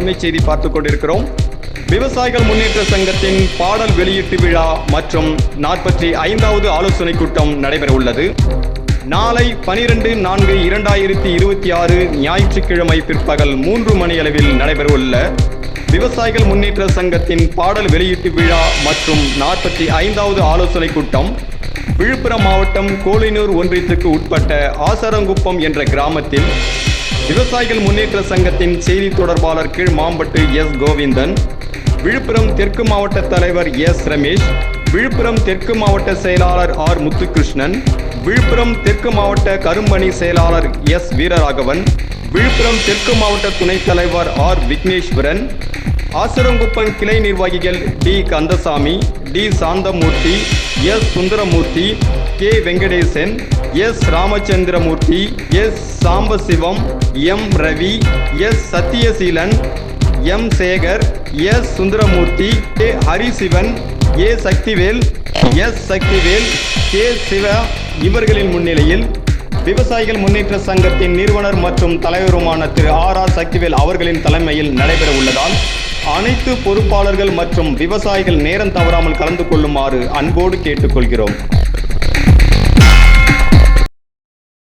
அண்மை செய்தி பார்த்துக் கொண்டிருக்கிறோம். விவசாயிகள் முன்னேற்ற சங்கத்தின் பாடல் வெளியீட்டு விழா மற்றும் 45வது ஆலோசனை கூட்டம் நடைபெற உள்ளது. நாளை 12/4/2026 ஞாயிற்றுக்கிழமை பிற்பகல் 3 மணியளவில் நடைபெறவுள்ள விவசாயிகள் முன்னேற்ற சங்கத்தின் பாடல் வெளியீட்டு விழா மற்றும் 45வது ஆலோசனை கூட்டம் விழுப்புரம் மாவட்டம் கோலினூர் ஒன்றியத்துக்கு உட்பட்ட ஆசாரங்குப்பம் என்ற கிராமத்தில் விவசாயிகள் முன்னேற்ற சங்கத்தின் செய்தி தொடர்பாளர் கீழ் மாம்பட்டு எஸ். கோவிந்தன், விழுப்புரம் தெற்கு மாவட்ட தலைவர் எஸ். ரமேஷ், விழுப்புரம் தெற்கு மாவட்ட செயலாளர் ஆர். முத்துகிருஷ்ணன், விழுப்புரம் தெற்கு மாவட்ட கரும்பணி செயலாளர் எஸ். வீரராகவன், விழுப்புரம் தெற்கு மாவட்ட துணைத் தலைவர் ஆர். விக்னேஸ்வரன், ஆசரங்குப்பம் கிளை நிர்வாகிகள் T. Kandasamy, T. Santhamoorthy, S. Sundaramoorthy, K. Venkatesan, S. Ramachandramoorthy, S. Sambasivam, M. Ravi, S. Sathyaseelan, M. Sekar, S. Sundaramoorthy, K. Harisivan, A. Sakthivel, S. Sakthivel, K. Siva இவர்களின் முன்னிலையில் விவசாயிகள் முன்னேற்ற சங்கத்தின் நிறுவனர் மற்றும் தலைவருமான திரு ஆர். சக்திவேல் அவர்களின் தலைமையில் நடைபெற உள்ளதால் அனைத்து பொறுப்பாளர்கள் மற்றும் விவசாயிகள் நேரம் தவறாமல் கலந்து கொள்ளுமாறு அன்போடு கேட்டுக்கொள்கிறோம்.